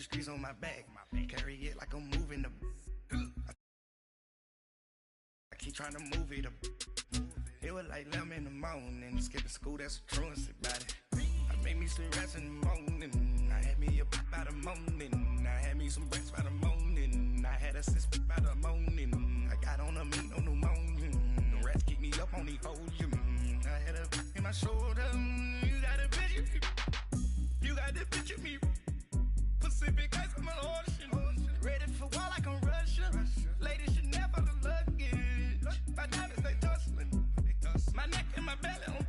streets on my back. Carry it like I'm moving the. I keep trying to move it up. It was like 11 in the morning. Skipping school, that's a truancy about it. I made me some rats in the morning. I had me a pop by the morning. I had me some breaks by the morning. I had a sis by the morning. I got on a meat on the morning. The rats keep me up on the podium. I had a in my shoulder. You got a bitch. You got this bitch in me. Pacific ice, I'm an ocean. Ready for war like I'm Russian. Ladies should never the luggage. My diamonds, they tussling. My neck and my belly.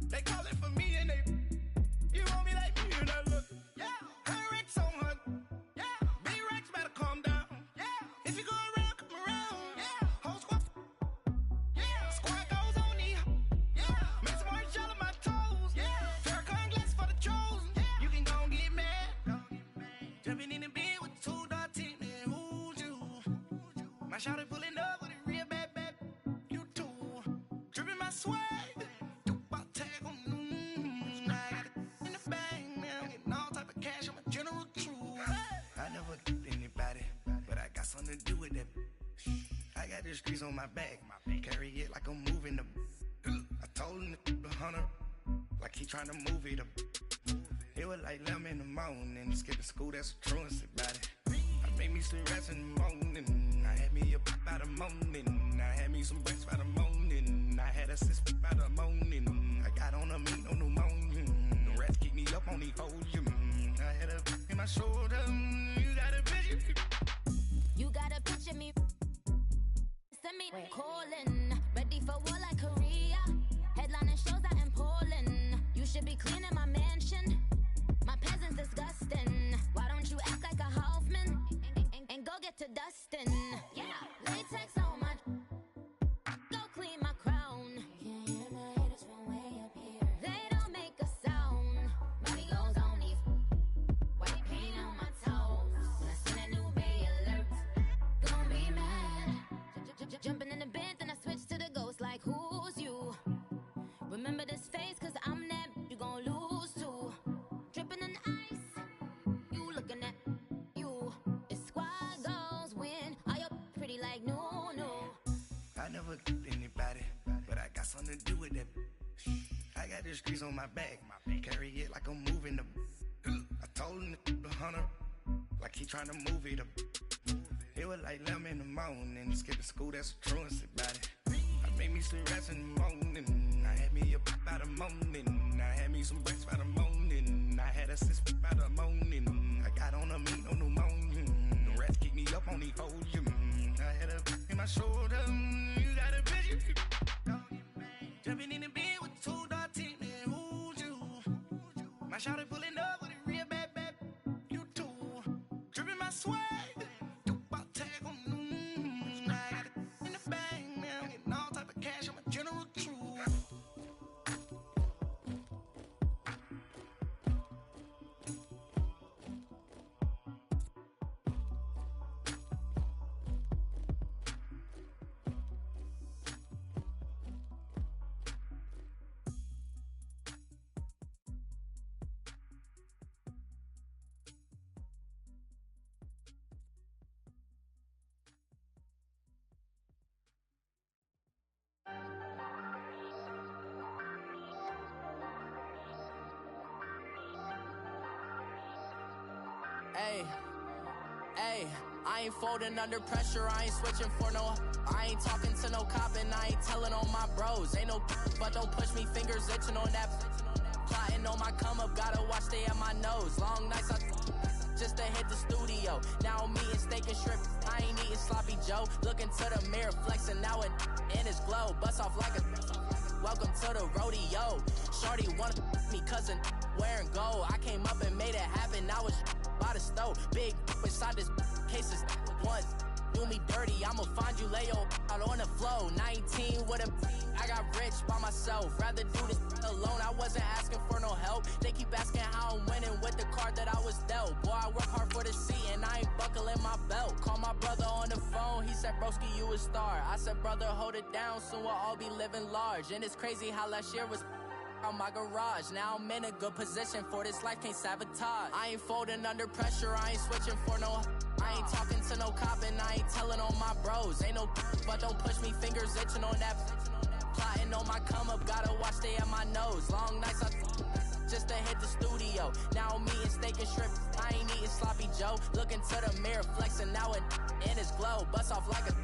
They calling for me and they. You want me like me and I look. Yeah. Her Rex on her. Yeah. B-Rex better calm down. Yeah. If you go around, come around. Yeah. Whole squad. Yeah. Squad goes on the. Yeah. Make some orange gel on my toes. Yeah. Farrakhan glass for the chosen. Yeah. You can go and get mad. Jumping in the bed with two dark teeth, man. Who's you? My shawty pulling up with a real bad. You too. Dripping my swag. To do with that. I got the streets on my back. Carry it like I'm moving the. I told him the hunter, like he trying to move it up. It was like 11 in the morning. Skipping school, that's a truancy about it. I made me some rats in the morning. I had me a pop by the morning. I had me some breaks by the morning. I had a sis by the morning. I got on a meat on the morning. The rats keep me up on the podium. I had a in my shoulder. You got a bitch. You got a picture me, send me calling, ready for war like Korea. Headlining shows out in Poland. You should be cleaning my mansion. My peasants disgusting. Why don't you act like a Hoffman and go get to dustin'? Yeah, latex on my. Go clean my crown. You can hear my haters from way up here. They don't make a sound. Money goes on these. White paint on my toes. When I send a new bay alert. Gonna be mad. Jumping in the bed, then I switch to the ghost like who's you? Remember this face, cause I'm that you gon' lose too. Dripping in ice, you looking at you. It's squad goals win. Are you pretty like no? I never killed anybody, but I got something to do with that. I got the streets on my back. Carry it like I'm moving the. I told him the hunter, like he trying to move it up. It was like 11 in the morning. Skipping school, that's a truancy about it. I made me some rats in the morning. I had me a pop by the morning. I had me some breaks by the morning. I had a sis by the morning. I got on a meat on the morning. The rats keep me up on the podium. I had a in my shoulder. You got a bitch. Jumping in the bed with two dark teeth, man. Who's you? My shawty pulling up with a real bad. You too. Dripping my swag. Hey, I ain't folding under pressure, I ain't switching for no. I ain't talking to no cop and I ain't telling on my bros. Ain't no but don't push me, fingers itching on that. Plotting on my come up, gotta watch stay at my nose. Long nights I just to hit the studio. Now I'm eating steak and shrimp, I ain't eating sloppy Joe. Looking to the mirror, flexing now it in his glow. Bust off like a welcome to the rodeo. Shorty wanna me cousin wearing gold. I came up and made it happen, I was by the stove. Big inside this cases once do me dirty, I'ma find you lay out on the floor. 19 with a I got rich by myself. Rather do this alone, I wasn't asking for no help. They keep asking how I'm winning with the card that I was dealt. Boy, I work hard for the seat and I ain't buckling my belt. Call my brother on the phone, he said, broski, you a star. I said, brother, hold it down, soon we'll all be living large. And it's crazy how last year was out my garage. Now I'm in a good position for this life, can't sabotage. I ain't folding under pressure, I ain't switching for no. I ain't talking to no cop and I ain't telling on my bros. Ain't no but don't push me, fingers itching on that. Plotting on my come up, gotta watch stay at my nose. Long nights I just to hit the studio. Now I'm eating steak and shrimp, I ain't eating sloppy Joe. Looking to the mirror, flexing now it in his glow. Bust off like a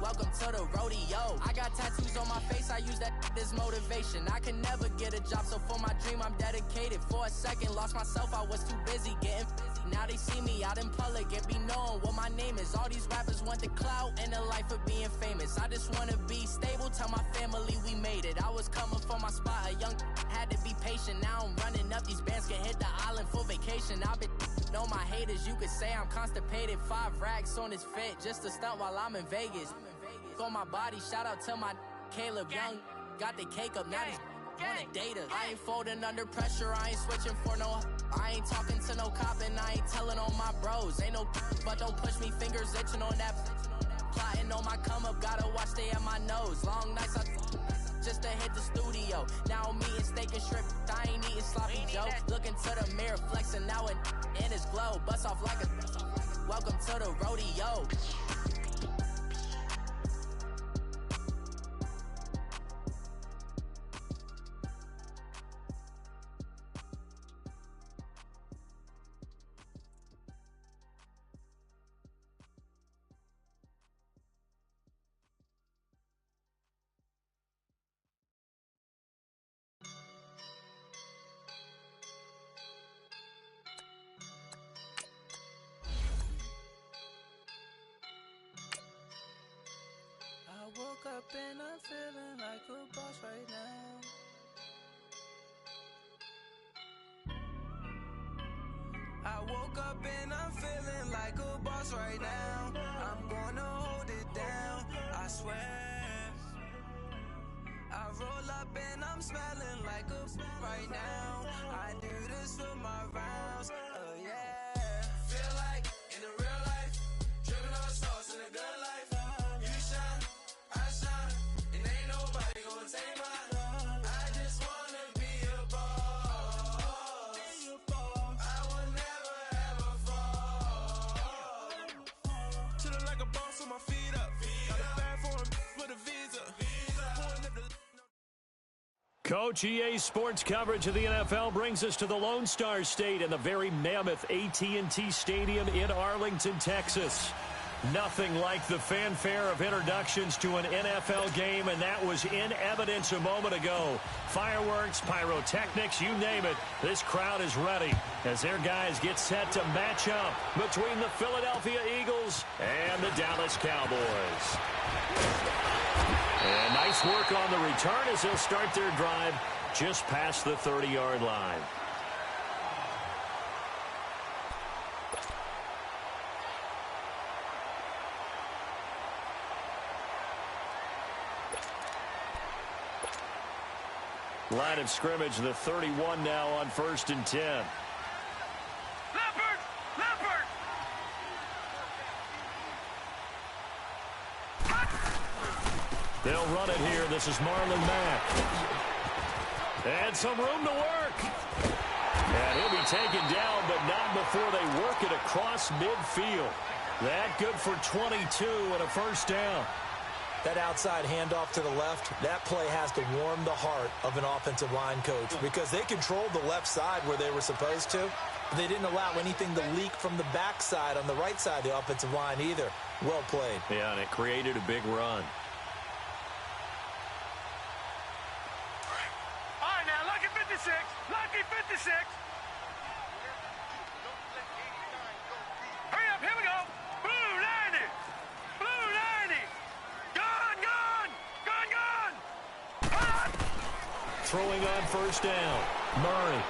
welcome to the rodeo. I got tattoos on my face, I use that as motivation. I can never get a job, so for my dream I'm dedicated. For a second, lost myself, I was too busy getting now they see me out in public and be knowing what my name is. All these rappers want the clout and the life of being famous. I just wanna be stable, tell my family we made it. I was coming for my spot, a young had to be patient. Now I'm running up, these bands can hit the island for vacation. I've been know my haters, you could say I'm constipated. 5 racks on his fit, just to stunt while I'm in Vegas. On my body, shout out to my Caleb Young. Got the cake up, now these wanna date us. I ain't folding under pressure, I ain't switching for no. I ain't talking to no cop and I ain't telling on my bros. Ain't no but don't push me, fingers itching on that. Plotting on my come up, gotta watch stay at my nose. Long nights I just to hit the studio. Now I'm eating steak and shrimp, I ain't eating sloppy Joe. Looking to the mirror, flexing now it in his glow. Bust off like a welcome to the rodeo. I woke up and I'm feeling like a boss right now. I woke up and I'm feeling like a boss right now. I'm gonna hold it down, I swear. I roll up and I'm smelling like a right now. I do this for my rounds, yeah. Feel like in the real life, dripping on sauce in a good life. You shine, I shine, and ain't nobody gonna take mine. I just wanna be a boss. I will never ever fall. Chillin' like a boss with my feet up. Got a bag for him with a visa. Coach, EA Sports coverage of the NFL brings us to the Lone Star State and the very mammoth AT&T Stadium in Arlington, Texas. Nothing like the fanfare of introductions to an NFL game, and that was in evidence a moment ago. Fireworks, pyrotechnics, you name it. This crowd is ready as their guys get set to match up between the Philadelphia Eagles and the Dallas Cowboys. And nice work on the return as they'll start their drive just past the 30-yard line. Line of scrimmage, the 31 now on 1st and 10. They'll run it here. This is Marlon Mack. And some room to work. And he'll be taken down, but not before they work it across midfield. That good for 22 and a first down. That outside handoff to the left, that play has to warm the heart of an offensive line coach because they controlled the left side where they were supposed to. But they didn't allow anything to leak from the backside on the right side of the offensive line either. Well played. Yeah, and it created a big run. Lucky 56. Hurry up, here we go. Blue 90. Blue 90. Gone, gone. Gone, gone. Throwing on first down. Murray.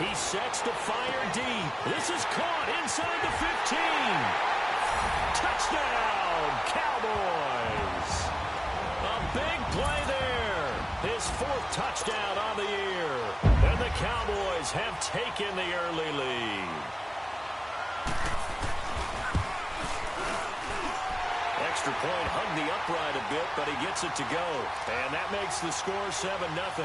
He sets to fire deep. This is caught inside the 15. Touchdown, Cowboys. A big play there. His 4th touchdown on the year. And the Cowboys have taken the early lead. Extra point hugged the upright a bit, but he gets it to go. And that makes the score 7-0.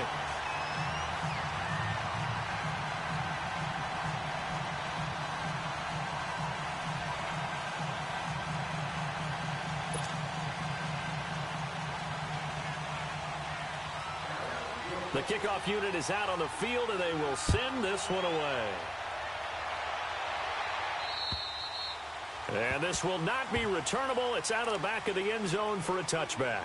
The kickoff unit is out on the field, and they will send this one away. And this will not be returnable. It's out of the back of the end zone for a touchback.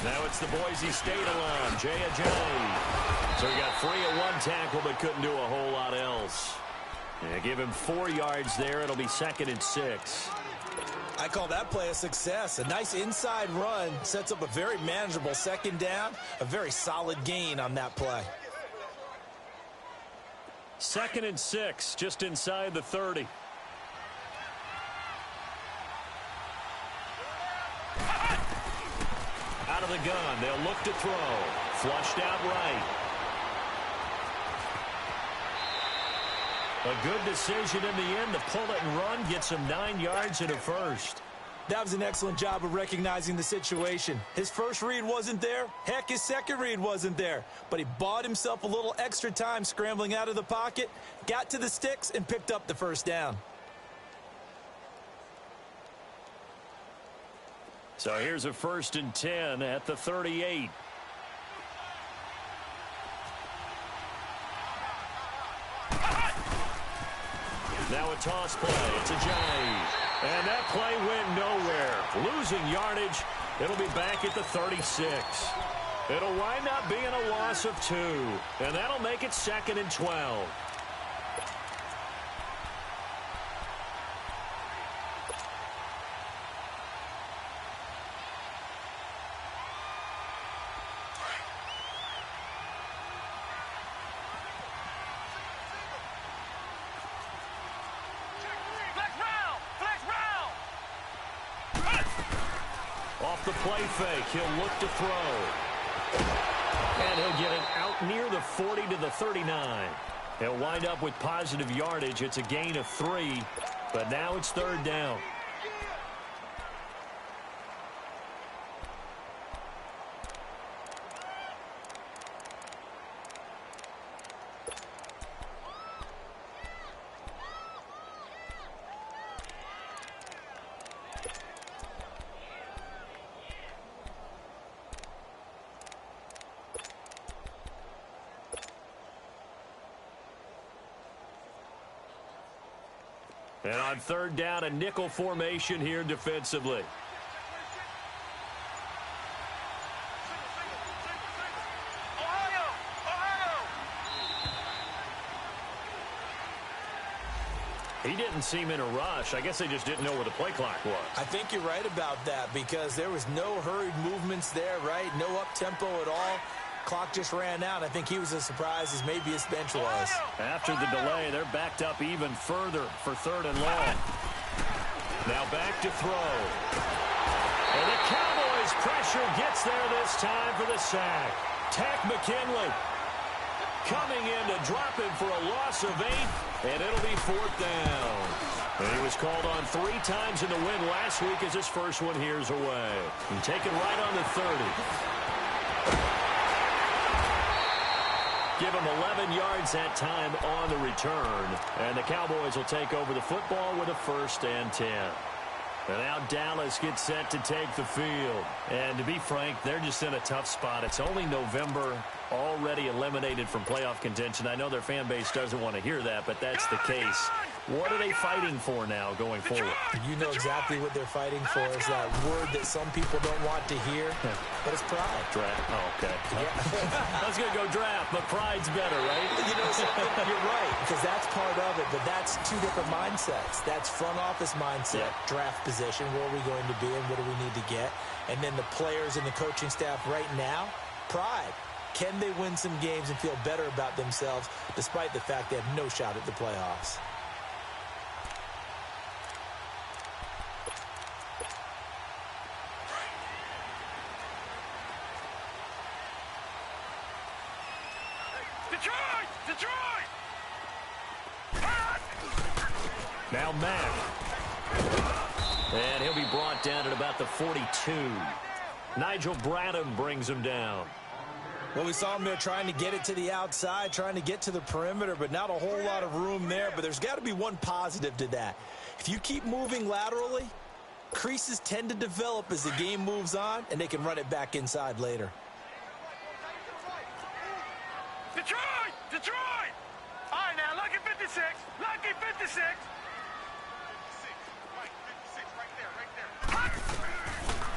Now it's the Boise State alarm, Jay Ajayi. So he got free at one tackle but couldn't do a whole lot else. Yeah, give him 4 yards there. It'll be 2nd and 6. I call that play a success. A nice inside run sets up a very manageable 2nd down. A very solid gain on that play. 2nd and 6, just inside the 30. Out of the gun, they'll look to throw. Flushed out right. A good decision in the end to pull it and run, gets him 9 yards and a first. That was an excellent job of recognizing the situation. His first read wasn't there. Heck, his second read wasn't there. But he bought himself a little extra time scrambling out of the pocket, got to the sticks, and picked up the first down. So here's a 1st and 10 at the 38. Now a toss play. It's Ajayi. And that play went nowhere. Losing yardage. It'll be back at the 36. It'll wind up being a loss of 2. And that'll make it 2nd and 12. Off the play fake, he'll look to throw. And he'll get it out near the 40 to the 39. He'll wind up with positive yardage. It's a gain of 3, but now it's 3rd down. And on 3rd down, a nickel formation here defensively. He didn't seem in a rush. I guess they just didn't know where the play clock was. I think you're right about that because there was no hurried movements there, right? No up-tempo at all. Clock just ran out. I think he was as surprised as maybe his bench was. After the delay, they're backed up even further for 3rd and long. Now back to throw. And the Cowboys' pressure gets there this time for the sack. Takk McKinley coming in to drop him for a loss of 8, and it'll be 4th down. And he was called on 3 times in the win last week as his first one here's away. And taken right on the 30. Give him 11 yards that time on the return. And the Cowboys will take over the football with a 1st and 10. And now Dallas gets set to take the field. And to be frank, they're just in a tough spot. It's only November, already eliminated from playoff contention. I know their fan base doesn't want to hear that, but that's the case. What are they fighting for now going forward? You know exactly what they're fighting for is that word that some people don't want to hear, but it's pride. Draft. Oh, okay. Yeah. I was going to go draft, but pride's better, right? You know something? You're right, because that's part of it, but that's 2 different mindsets. That's front office mindset, draft position, where are we going to be and what do we need to get? And then the players and the coaching staff right now, pride. Can they win some games and feel better about themselves despite the fact they have no shot at the playoffs? Detroit! Detroit! Now Mack. And he'll be brought down at about the 42. Nigel Bradham brings him down. Well, we saw him there trying to get it to the outside, trying to get to the perimeter, but not a whole lot of room there. But there's got to be one positive to that. If you keep moving laterally, creases tend to develop as the game moves on, and they can run it back inside later. Detroit! Detroit! All right, now, lucky 56. Lucky 56.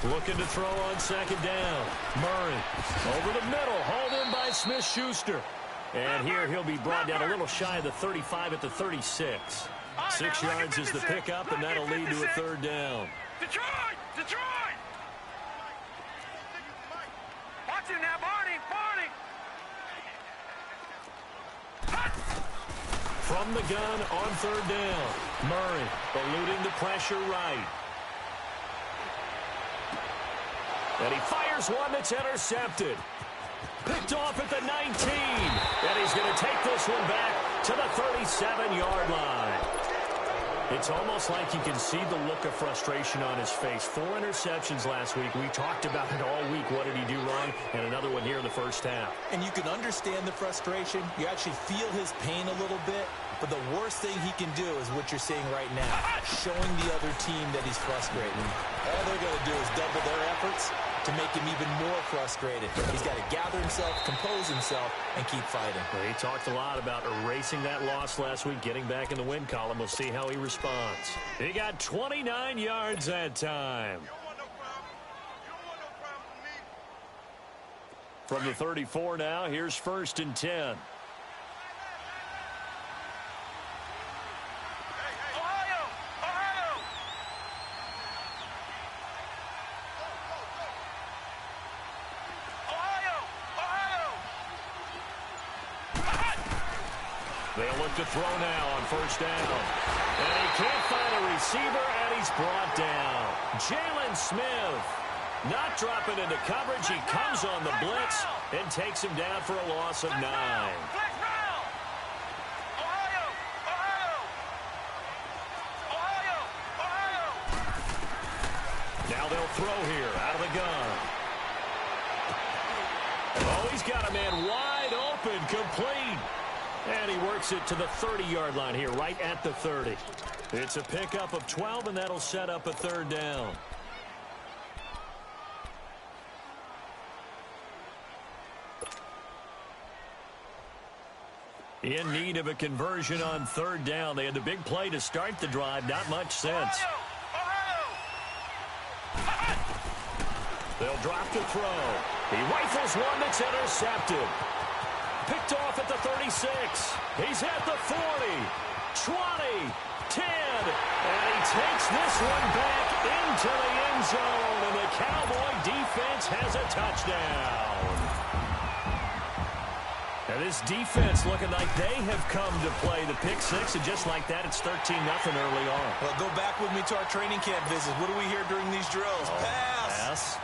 Looking to throw on second down. Murray over the middle, hauled in by Smith-Schuster. And here he'll be brought down a little shy of the 35 at the 36. 6 yards is the pickup, and that'll lead to a third down. Detroit! Detroit! Watch it now, Barney! Barney! From the gun on third down. Murray eluding the pressure right. And he fires one that's intercepted. Picked off at the 19. And he's going to take this one back to the 37-yard line. It's almost like you can see the look of frustration on his face. 4 interceptions last week. We talked about it all week. What did he do wrong? And another one here in the first half. And you can understand the frustration. You actually feel his pain a little bit. But the worst thing he can do is what you're seeing right now, showing the other team that he's frustrated. All they're going to do is double their efforts to make him even more frustrated. He's got to gather himself, compose himself, and keep fighting. Well, he talked a lot about erasing that loss last week, getting back in the win column. We'll see how he responds. He got 29 yards that time. From the 34 now, here's 1st and 10. They'll look to throw now on 1st down. And he can't find a receiver, and he's brought down. Jalen Smith not dropping into coverage. He comes on the blitz and takes him down for a loss of 9. Now they'll throw here out of the gun. Oh, he's got a man wide open, complete. And he works it to the 30-yard line here, right at the 30. It's a pickup of 12, and that'll set up a 3rd down. In need of a conversion on 3rd down. They had the big play to start the drive. Not much sense. They'll drop to throw. He rifles one that's intercepted. Picked off at the 36. He's at the 40, 20, 10. And he takes this one back into the end zone. And the Cowboy defense has a touchdown. And this defense looking like they have come to play the pick 6. And just like that, it's 13-0 early on. Well, go back with me to our training camp visits. What do we hear during these drills? Pass.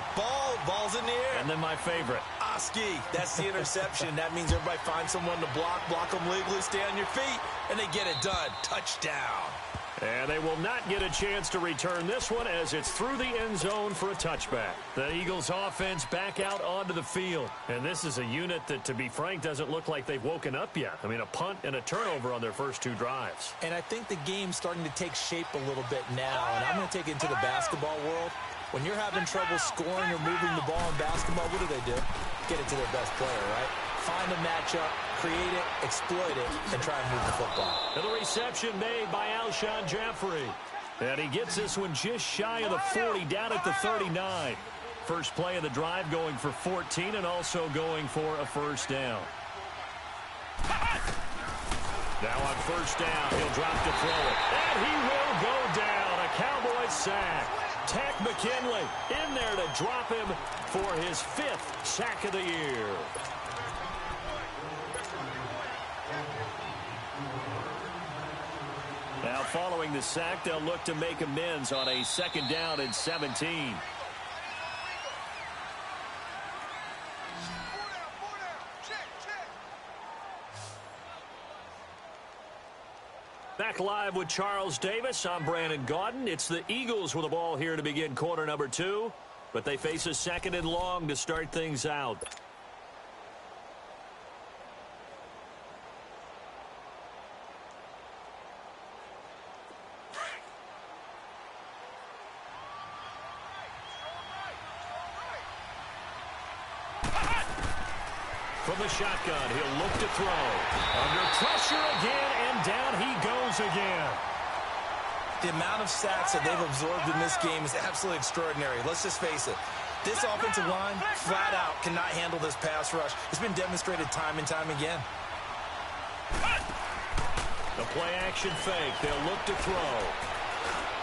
Ball's in the air. And then my favorite. Oski. That's the interception. That means everybody finds someone to block them legally, stay on your feet, and they get it done. Touchdown. And they will not get a chance to return this one as it's through the end zone for a touchback. The Eagles offense back out onto the field. And this is a unit that, to be frank, doesn't look like they've woken up yet. I mean, a punt and a turnover on their first 2 drives. And I think the game's starting to take shape a little bit now. And I'm going to take it into the basketball world. When you're having trouble scoring or moving the ball in basketball, what do? Get it to their best player, right? Find a matchup, create it, exploit it, and try and move the football. And the reception made by Alshon Jeffrey. And he gets this one just shy of the 40, down at the 39. First play of the drive going for 14 and also going for a 1st down. Now on 1st down, he'll drop to throw it. And he will go down. A Cowboys sack. Takk McKinley in there to drop him for his 5th sack of the year. Now following the sack, they'll look to make amends on a 2nd down and 17. Back live with Charles Davis. I'm Brandon Gaudin. It's the Eagles with the ball here to begin quarter number 2. But they face a 2nd and long to start things out. From the shotgun, he'll look to throw. Under pressure again, and down he goes again. The amount of sacks that they've absorbed in this game is absolutely extraordinary. Let's just face it. This offensive line, flat out, cannot handle this pass rush. It's been demonstrated time and time again. The play-action fake. They'll look to throw.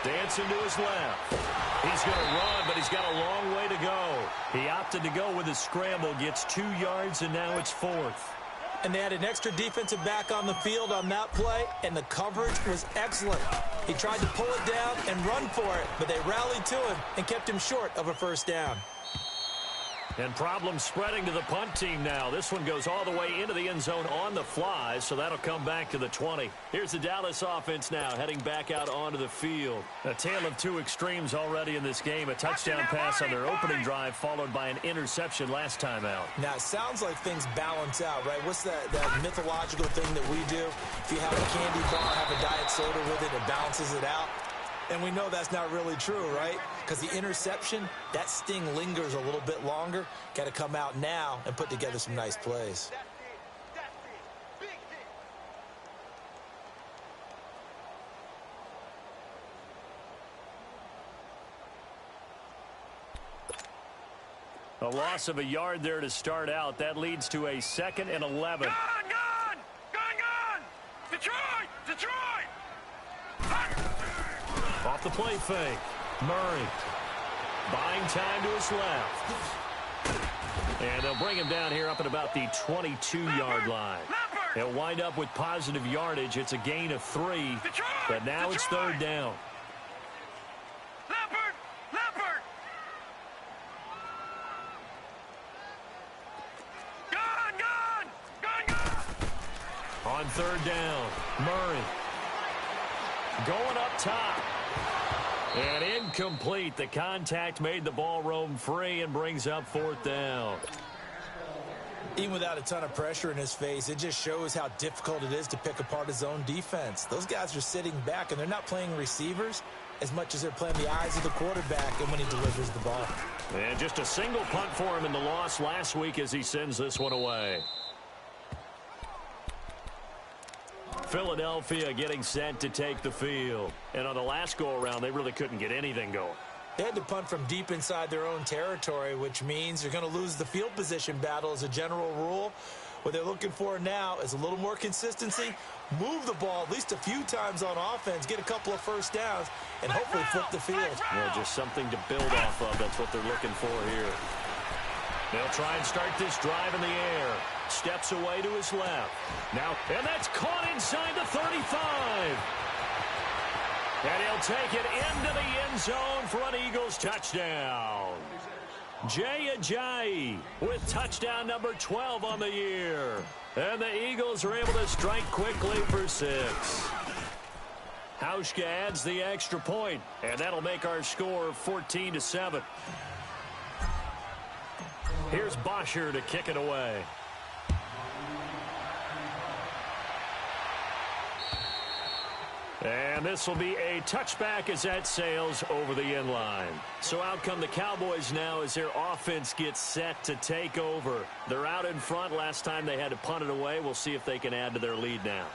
Dancing to his left. He's going to run, but he's got a long way to go. He opted to go with a scramble, gets 2 yards, and now it's 4th. And they had an extra defensive back on the field on that play, and the coverage was excellent. He tried to pull it down and run for it, but they rallied to him and kept him short of a first down. And problems spreading to the punt team now. This one goes all the way into the end zone on the fly, so that'll come back to the 20. Here's the Dallas offense now, heading back out onto the field. A tale of 2 extremes already in this game. A touchdown pass on their opening drive, followed by an interception last time out. Now, it sounds like things balance out, right? What's that mythological thing that we do? If you have a candy bar, have a diet soda with it, it balances it out. And we know that's not really true, right? Because the interception, that sting lingers a little bit longer. Got to come out now and put together some nice plays. A loss of a yard there to start out. That leads to a 2nd and 11. Gone! Detroit! Off the play fake. Murray buying time to his left. And they'll bring him down here up at about the 22-yard line. He'll wind up with positive yardage. It's a gain of 3, but now it's 3rd down. Leopard! Gone! On 3rd down, Murray going up top. And incomplete. The contact made the ball roam free and brings up 4th down. Even without a ton of pressure in his face, it just shows how difficult it is to pick apart his own defense. Those guys are sitting back, and they're not playing receivers as much as they're playing the eyes of the quarterback and when he delivers the ball. And just a single punt for him in the loss last week as he sends this one away. Philadelphia getting set to take the field. And on the last go-around, they really couldn't get anything going. They had to punt from deep inside their own territory, which means they're going to lose the field position battle as a general rule. What they're looking for now is a little more consistency, move the ball at least a few times on offense, get a couple of first downs, and hopefully flip the field. Well, just something to build off of. That's what they're looking for here. They'll try and start this drive in the air. Steps away to his left. Now, and that's caught inside the 35. And he'll take it into the end zone for an Eagles touchdown. Jay Ajayi with touchdown number 12 on the year. And the Eagles are able to strike quickly for 6. Hauschka adds the extra point, and that'll make our score 14-7. Here's Bosher to kick it away. And this will be a touchback as that sails over the end line. So out come the Cowboys now as their offense gets set to take over. They're out in front. Last time they had to punt it away. We'll see if they can add to their lead now.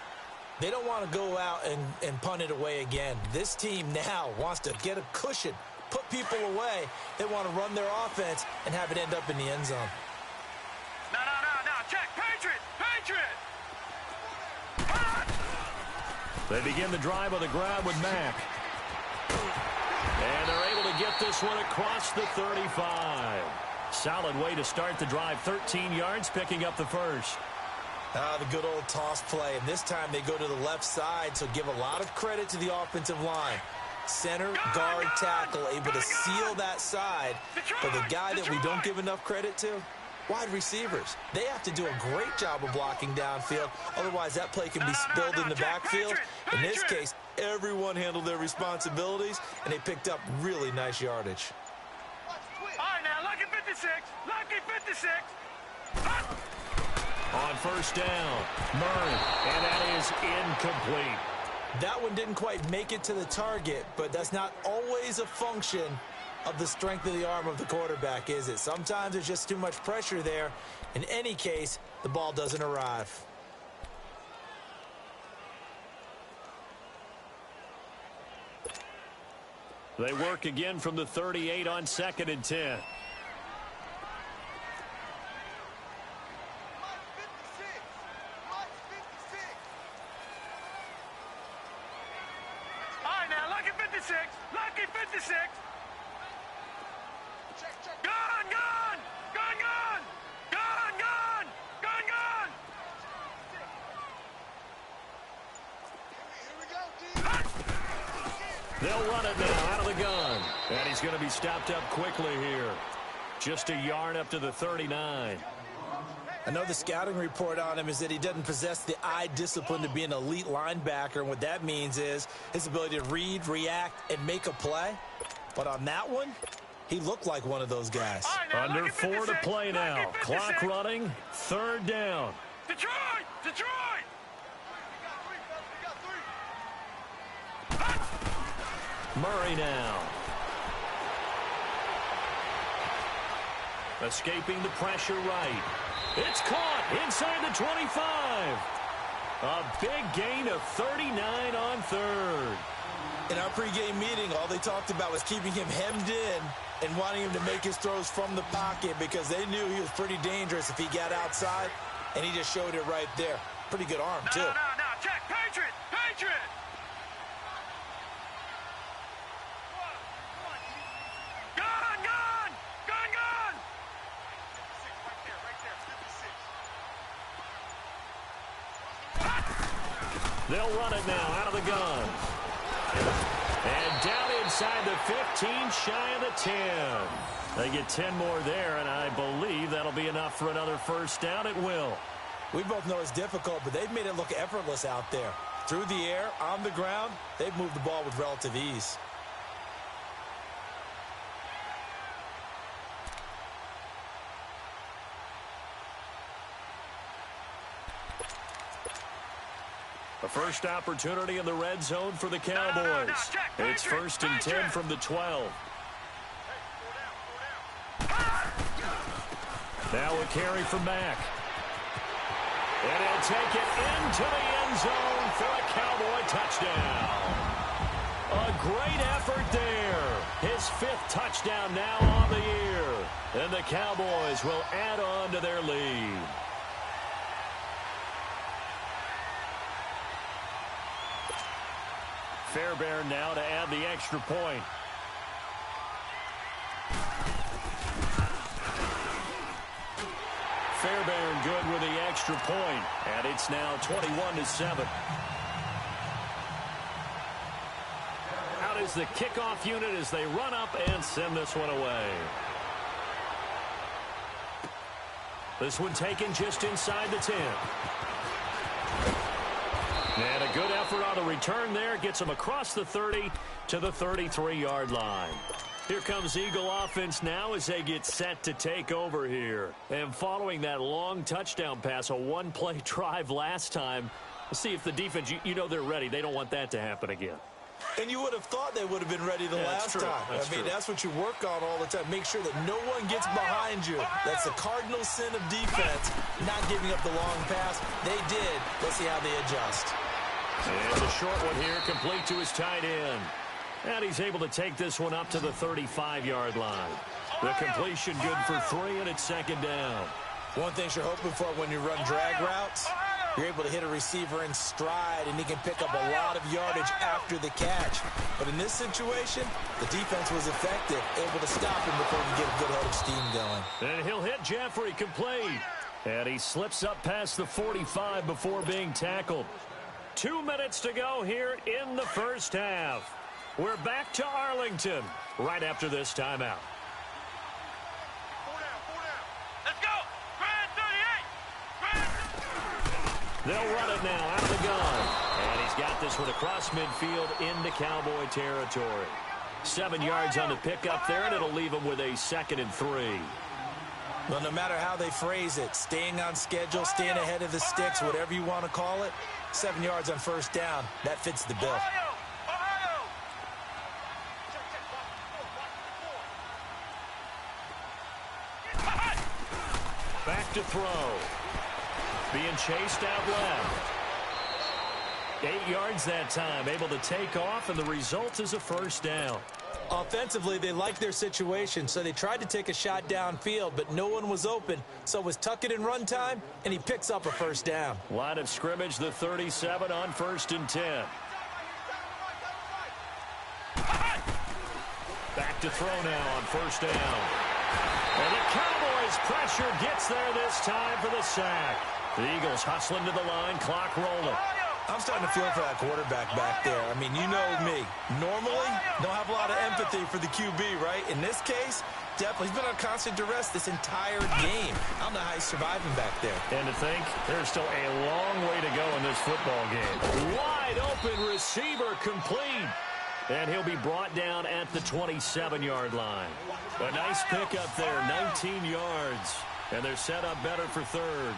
They don't want to go out and punt it away again. This team now wants to get a cushion, put people away. They want to run their offense and have it end up in the end zone. No. Check. Patriot! They begin the drive with a grab with Mack. And they're able to get this one across the 35. Solid way to start the drive. 13 yards, picking up the first. The good old toss play. And this time they go to the left side, so give a lot of credit to the offensive line. Center, guard, tackle, able to seal that side. But the guy that we don't give enough credit to, Wide receivers, they have to do a great job of blocking downfield. Otherwise, that play can be spilled in the backfield. In this case, everyone handled their responsibilities, and they picked up really nice yardage. All right, now, lucky 56. Lucky 56. On first down, Murray, and that is incomplete. That one didn't quite make it to the target, but that's not always a function of the strength of the arm of the quarterback, is it? Sometimes there's just too much pressure there. In any case, the ball doesn't arrive. They work again from the 38 on 2nd and 10. All right, now, lucky 56. Lucky 56. Gun, gun! Gun, gun! Gun, gun! Gun, gun! They'll run it now out of the gun. And he's going to be stopped up quickly here. Just a yard up to the 39. I know the scouting report on him is that he doesn't possess the eye discipline to be an elite linebacker. And what that means is his ability to read, react, and make a play. But on that one, he looked like one of those guys. Right, now, Under 4 to play now. Clock running. 3rd down. Detroit! Detroit! Murray now. Escaping the pressure right. It's caught inside the 25. A big gain of 39 on 3rd. In our pregame meeting, all they talked about was keeping him hemmed in and wanting him to make his throws from the pocket because they knew he was pretty dangerous if he got outside, and he just showed it right there. Pretty good arm, too. No, check. Patriot! Patriot! Gun, gun! Gun, gun! They'll run it now out of the gun. And down inside the 15, shy of the 10. They get 10 more there, and I believe that'll be enough for another first down. It will. We both know it's difficult, but they've made it look effortless out there. Through the air, on the ground, they've moved the ball with relative ease. A first opportunity in the red zone for the Cowboys. It's 1st and 10 from the 12. Now a carry from Mack. And he'll take it into the end zone for a Cowboy touchdown. A great effort there. His 5th touchdown now on the year. And the Cowboys will add on to their lead. Fairbairn now to add the extra point. Fairbairn good with the extra point, and it's now 21-7. Out is the kickoff unit as they run up and send this one away. This one taken just inside the 10. And a good effort on the return there. Gets him across the 30 to the 33-yard line. Here comes Eagle offense now as they get set to take over here. And following that long touchdown pass, a one-play drive last time, let's see if the defense, you know they're ready. They don't want that to happen again. And you would have thought they would have been ready the last time. That's what you work on all the time. Make sure that no one gets behind you. That's the cardinal sin of defense, not giving up the long pass. They did. Let's see how they adjust. And a short one here, complete to his tight end. And he's able to take this one up to the 35-yard line. The completion good for 3, and it's 2nd down. One thing you're hoping for when you run drag routes, you're able to hit a receiver in stride, and he can pick up a lot of yardage after the catch. But in this situation, the defense was effective, able to stop him before he could get a good head of steam going. And he'll hit Jeffrey, complete. And he slips up past the 45 before being tackled. 2 minutes to go here in the first half. We're back to Arlington right after this timeout. 4 down. Let's go. They'll run it now out of the gun. And he's got this one across midfield into Cowboy territory. 7 yards on the pickup there, and it'll leave him with a 2nd and 3. Well, no matter how they phrase it, staying on schedule, staying ahead of the sticks, whatever you want to call it, 7 yards on first down, that fits the bill. Back to throw. Being chased out left. 8 yards that time, able to take off, and the result is a first down. Offensively, they liked their situation, so they tried to take a shot downfield, but no one was open. So it was tuck it in run time, and he picks up a first down. Line of scrimmage, the 37 on 1st and 10. Back to throw now on first down. And the Cowboys' pressure gets there this time for the sack. The Eagles hustling to the line, clock rolling. I'm starting to feel for that quarterback back there. I mean, you know me. Normally, don't have a lot of empathy for the QB, right? In this case, definitely. He's been on constant duress this entire game. I don't know how he's surviving back there. And to think, there's still a long way to go in this football game. Wide open receiver complete. And he'll be brought down at the 27-yard line. A nice pickup there, 19 yards. And they're set up better for 3rd.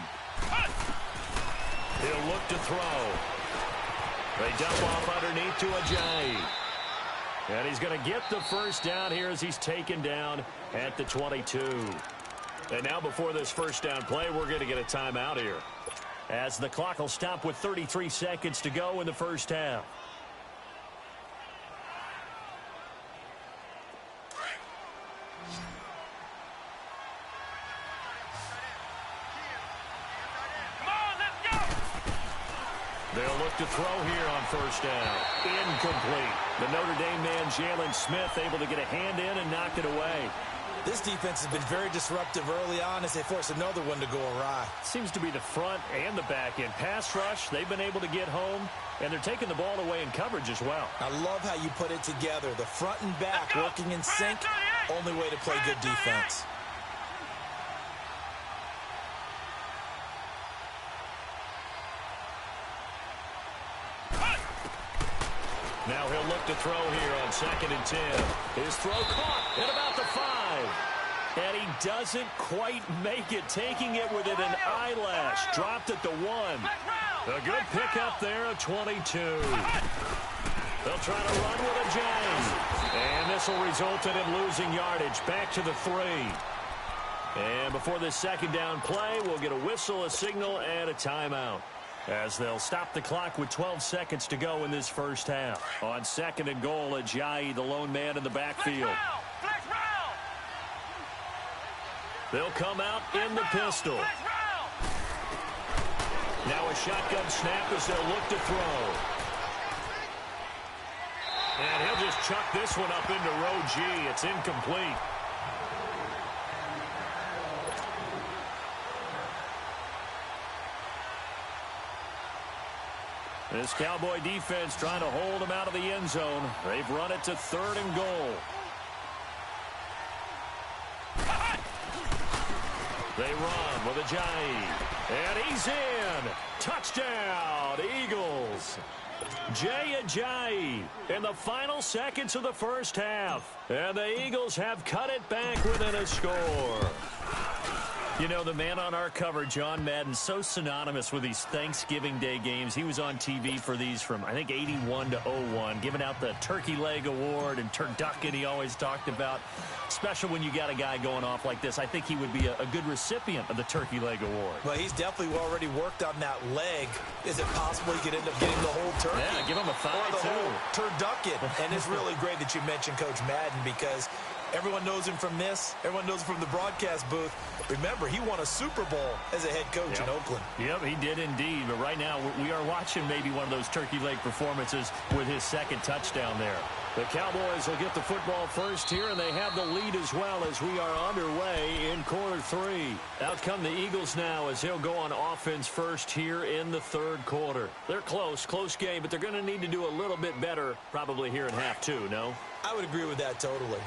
He'll look to throw. They dump off underneath to Ajayi. And he's going to get the first down here as he's taken down at the 22. And now before this first down play, we're going to get a timeout here, as the clock will stop with 33 seconds to go in the first half. They'll look to throw here on first down. Incomplete. The Notre Dame man, Jalen Smith, able to get a hand in and knock it away. This defense has been very disruptive early on as they force another one to go awry. Seems to be the front and the back end. Pass rush, they've been able to get home, and they're taking the ball away in coverage as well. I love how you put it together. The front and back working in sync, only way to play good defense. Now he'll look to throw here on 2nd and 10. His throw caught at about the 5. And he doesn't quite make it, taking it within an eyelash. Dropped at the 1. A good pickup there at 22. They'll try to run with Ajayi. And this will result in him losing yardage. Back to the 3. And before this second down play, we'll get a whistle, a signal, and a timeout, as they'll stop the clock with 12 seconds to go in this first half. On 2nd and goal, Ajayi, the lone man in the backfield. They'll come out in the pistol. Now a shotgun snap as they'll look to throw. And he'll just chuck this one up into row G. It's incomplete. This Cowboy defense trying to hold him out of the end zone. They've run it to 3rd and goal. They run with Ajayi. And he's in. Touchdown, Eagles. Jay Ajayi in the final seconds of the first half. And the Eagles have cut it back within a score. You know, the man on our cover, John Madden, so synonymous with these Thanksgiving Day games. He was on TV for these from, I think, 81 to 01, giving out the Turkey Leg Award and turducken he always talked about. Special when you got a guy going off like this. I think he would be a good recipient of the Turkey Leg Award. Well, he's definitely already worked on that leg. Is it possible he could end up getting the whole turkey? Yeah, give him a thigh, or the too. whole turducken. And it's really great that you mentioned Coach Madden, because everyone knows him from this. Everyone knows him from the broadcast booth. Remember, he won a Super Bowl as a head coach in Oakland. Yep, he did indeed. But right now, we are watching maybe one of those turkey leg performances with his second touchdown there. The Cowboys will get the football first here, and they have the lead as well as we are underway in quarter 3. Out come the Eagles now as they'll go on offense first here in the 3rd quarter. They're close game, but they're going to need to do a little bit better probably here in half 2, no? I would agree with that totally.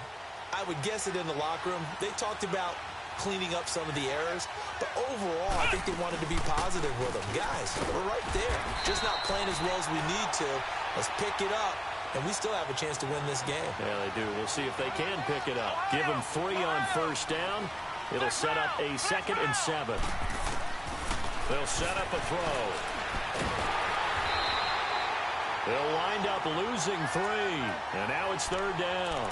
I would guess it in the locker room. They talked about cleaning up some of the errors. But overall, I think they wanted to be positive with them. Guys, we're right there. Just not playing as well as we need to. Let's pick it up, and we still have a chance to win this game. Yeah, they do. We'll see if they can pick it up. Give them 3 on first down. It'll set up a 2nd and 7. They'll set up a throw. They'll wind up losing 3. And now it's 3rd down.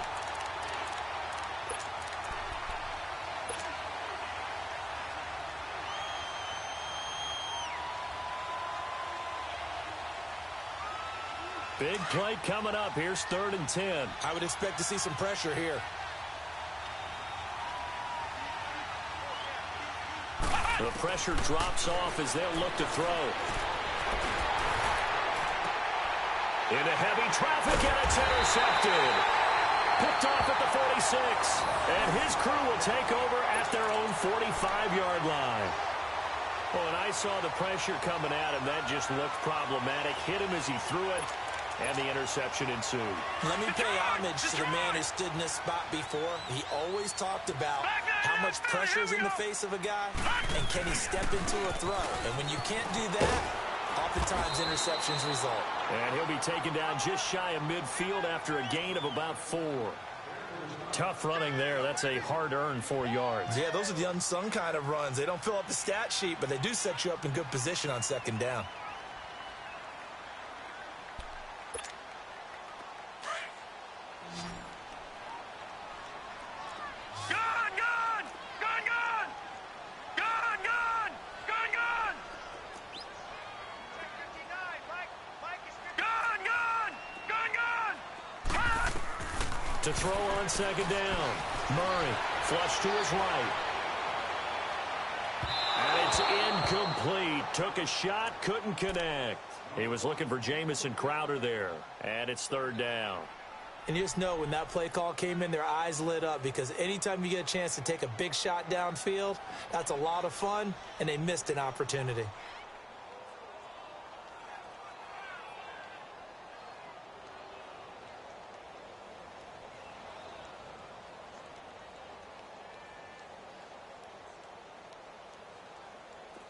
Big play coming up. Here's 3rd and 10. I would expect to see some pressure here. The pressure drops off as they'll look to throw. Into heavy traffic, and it's intercepted. Picked off at the 46. And his crew will take over at their own 45-yard line. Oh, and I saw the pressure coming at him. That just looked problematic. Hit him as he threw it, and the interception ensued. Let me pay homage to the man who stood in this spot before. He always talked about how much pressure is in the face of a guy, and can he step into a throw. And when you can't do that, oftentimes interceptions result. And he'll be taken down just shy of midfield after a gain of about 4. Tough running there. That's a hard-earned 4 yards. Yeah, those are the unsung kind of runs. They don't fill up the stat sheet, but they do set you up in good position on 2nd down. To throw on 2nd down. Murray flush to his right. And it's incomplete. Took a shot, couldn't connect. He was looking for Jamison Crowder there. And it's 3rd down. And you just know when that play call came in, their eyes lit up, because anytime you get a chance to take a big shot downfield, that's a lot of fun, and they missed an opportunity.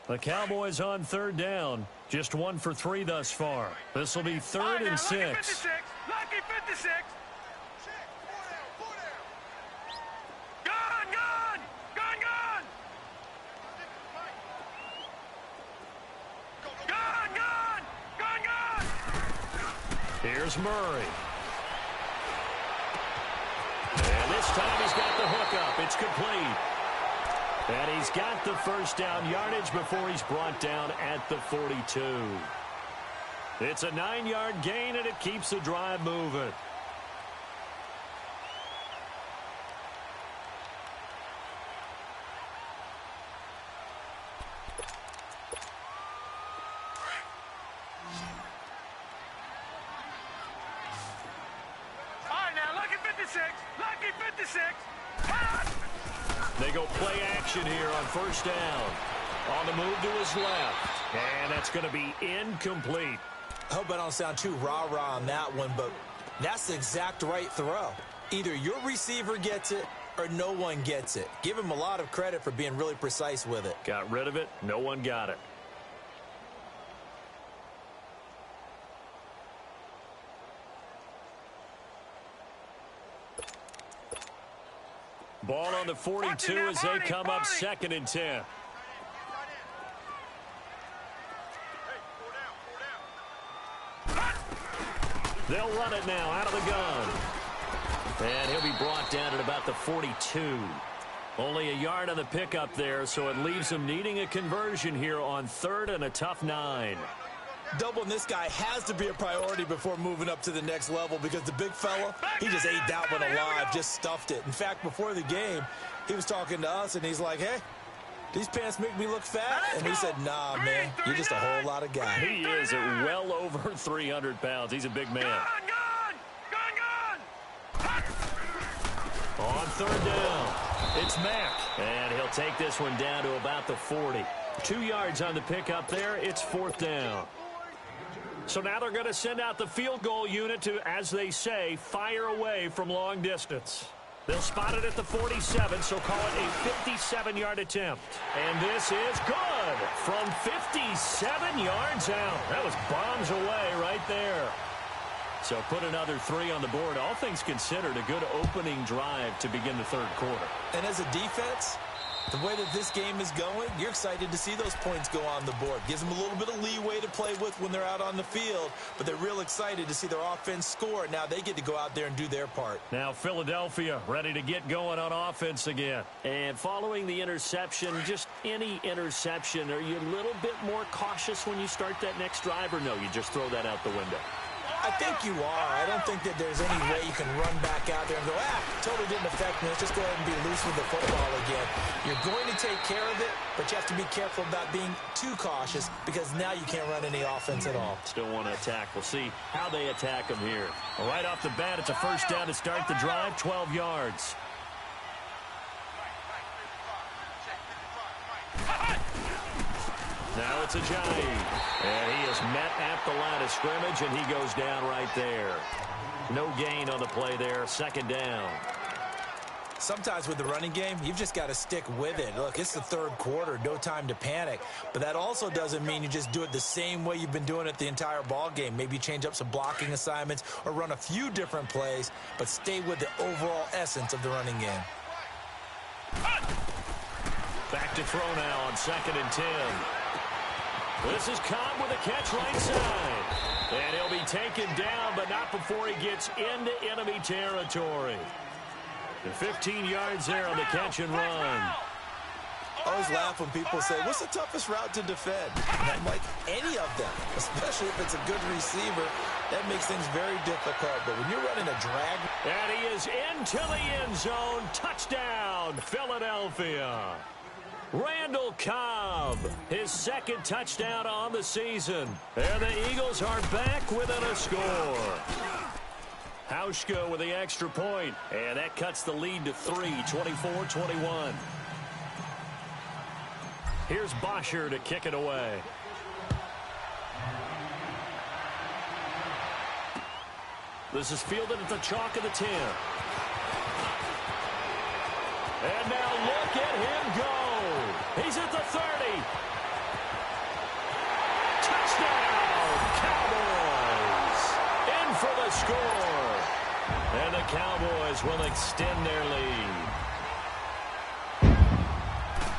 The Cowboys on 3rd down. Just 1 for 3 thus far. This will be 3rd and 6. Lucky 56. Lucky 56. Gone, gone. Gone, gone. Gone, gone. Gone, gone. Here's Murray. And this time he's got the hook up. It's complete. And he's got the first down yardage before he's brought down at the 42. It's a 9-yard gain, and it keeps the drive moving. All right, now, lucky 56. Lucky 56. They go play action here on 1st down. On the move to his left. And that's going to be incomplete. I hope I don't sound too rah-rah on that one, but that's the exact right throw. Either your receiver gets it or no one gets it. Give him a lot of credit for being really precise with it. Got rid of it. No one got it. Ball on the 42 as they come up 2nd and 10. They'll run it now out of the gun. And he'll be brought down at about the 42. Only a yard on the pickup there, so it leaves him needing a conversion here on 3rd and a tough 9. Doubling this guy has to be a priority before moving up to the next level, because the big fella, he just ate that one alive, just stuffed it. In fact, before the game, he was talking to us, and he's like, hey, these pants make me look fat? And we said, nah, man, you're just a whole lot of guy. He is at well over 300 pounds. He's a big man. On 3rd down, it's Mack. And he'll take this one down to about the 40. 2 yards on the pickup there. It's 4th down. So now they're going to send out the field goal unit to, as they say, fire away from long distance. They'll spot it at the 47, so call it a 57-yard attempt. And this is good from 57 yards out. That was bombs away right there. So put another 3 on the board. All things considered, a good opening drive to begin the third quarter. And as a defense, the way that this game is going, you're excited to see those points go on the board. Gives them a little bit of leeway to play with when they're out on the field, but they're real excited to see their offense score. Now they get to go out there and do their part. Now Philadelphia ready to get going on offense again. And following the interception, just any interception, are you a little bit more cautious when you start that next drive, or no, you just throw that out the window? I think you are. I don't think that there's any way you can run back out there and go, totally didn't affect me. Let's just go ahead and be loose with the football again. You're going to take care of it, but you have to be careful about being too cautious because now you can't run any offense at all. Still want to attack. We'll see how they attack them here. Right off the bat, it's a first down to start the drive, 12 yards. Now it's Ajayi, and he is met at the line of scrimmage, and he goes down right there. No gain on the play there, second down. Sometimes with the running game, you've just got to stick with it. Look, it's the third quarter, no time to panic. But that also doesn't mean you just do it the same way you've been doing it the entire ball game. Maybe change up some blocking assignments or run a few different plays, but stay with the overall essence of the running game. Back to throw now on 2nd and 10. This is Cobb with a catch right side. And he'll be taken down, but not before he gets into enemy territory. And 15 yards there on the catch and run. I always laugh when people say, what's the toughest route to defend? And I'm like, any of them, especially if it's a good receiver. That makes things very difficult. But when you're running a drag. And he is into the end zone. Touchdown, Philadelphia. Randall Cobb, his second touchdown on the season. And the Eagles are back within a score. Hauschka with the extra point. And that cuts the lead to 3, 24-21. Here's Bosher to kick it away. This is fielded at the chalk of the 10. And now look at him go. He's at the 30. Touchdown, Cowboys. In for the score. And the Cowboys will extend their lead.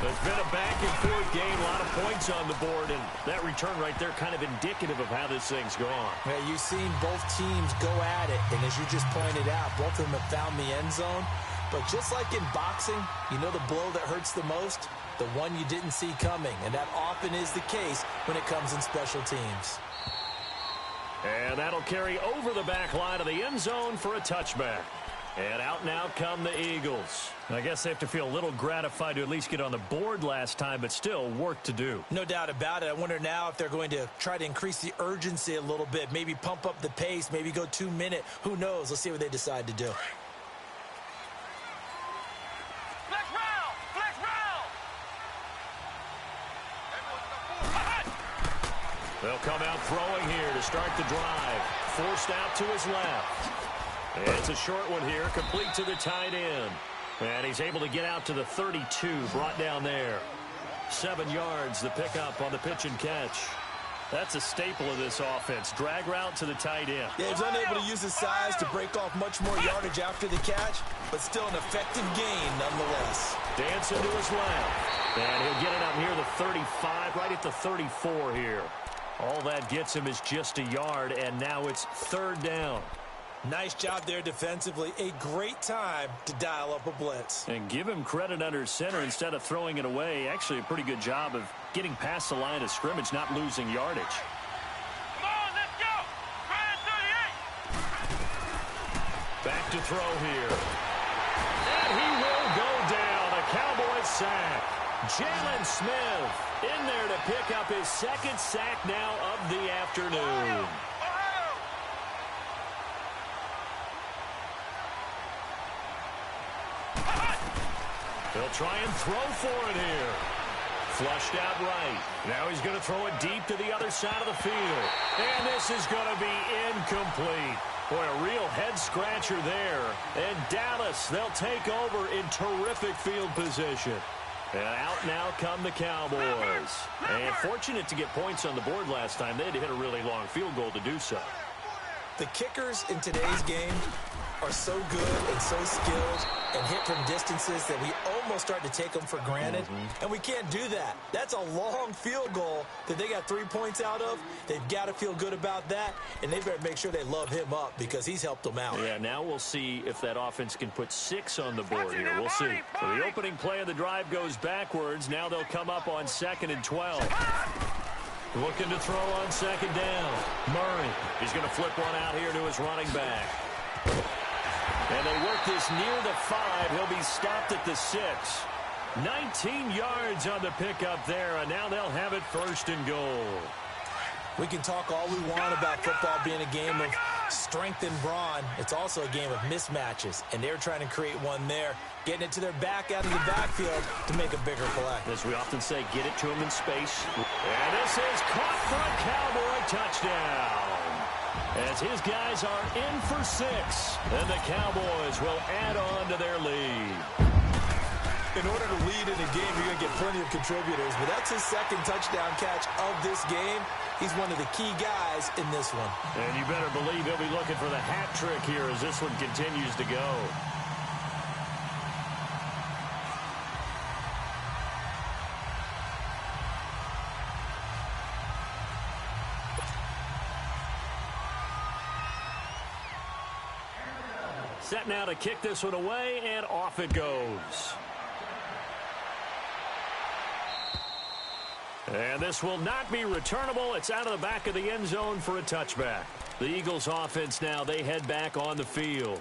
It's been a back-and-forth game, a lot of points on the board, and that return right there kind of indicative of how this thing's gone. Yeah, you've seen both teams go at it, and as you just pointed out, both of them have found the end zone. But just like in boxing, you know the blow that hurts the most? The one you didn't see coming, and that often is the case when it comes in special teams. And that'll carry over the back line of the end zone for a touchback. And out now come the Eagles. I guess they have to feel a little gratified to at least get on the board last time, but still work to do. No doubt about it. I wonder now if they're going to try to increase the urgency a little bit, maybe pump up the pace, maybe go 2-minute. Who knows? Let's see what they decide to do. They'll come out throwing here to start the drive. Forced out to his left. It's a short one here, complete to the tight end. And he's able to get out to the 32, brought down there. 7 yards, the pickup on the pitch and catch. That's a staple of this offense. Drag route to the tight end. Yeah, he's unable to use his size to break off much more yardage after the catch, but still an effective gain nonetheless. Dancing to his left. And he'll get it out near the 35, right at the 34 here. All that gets him is just a yard, and now it's third down. Nice job there defensively. A great time to dial up a blitz. And give him credit under center instead of throwing it away. Actually, a pretty good job of getting past the line of scrimmage, not losing yardage. Come on, let's go. Ryan 38. Back to throw here. And he will go down. A Cowboys sack. Jalen Smith in there to pick up his second sack now of the afternoon. He'll try and throw for it here. Flushed out right. Now he's going to throw it deep to the other side of the field. And this is going to be incomplete. Boy, a real head-scratcher there. And Dallas, they'll take over in terrific field position. And out now come the Cowboys. And fortunate to get points on the board last time. They had to hit a really long field goal to do so. The kickers in today's game are so good and so skilled and hit from distances that we almost start to take them for granted. And we can't do that. That's a long field goal that they got 3 points out of. They've got to feel good about that, and they better make sure they love him up because he's helped them out. Yeah, now we'll see if that offense can put 6 on the board here. We'll see. So the opening play of the drive goes backwards. Now they'll come up on 2nd and 12. Looking to throw on 2nd down. Murray. He's going to flip one out here to his running back. And they work this near the 5. He'll be stopped at the 6. 19 yards on the pickup there, and now they'll have it 1st and goal. We can talk all we want about football being a game of strength and brawn. It's also a game of mismatches, and they're trying to create one there, getting it to their back out of the backfield to make a bigger play. As we often say, get it to him in space. And this is caught for a Cowboy touchdown. As his guys are in for 6, and the Cowboys will add on to their lead. In order to lead in a game, you're going to get plenty of contributors, but that's his 2nd touchdown catch of this game. He's one of the key guys in this one. And you better believe he'll be looking for the hat trick here as this one continues to go. Set now to kick this one away, and off it goes. And this will not be returnable. It's out of the back of the end zone for a touchback. The Eagles offense now, they head back on the field.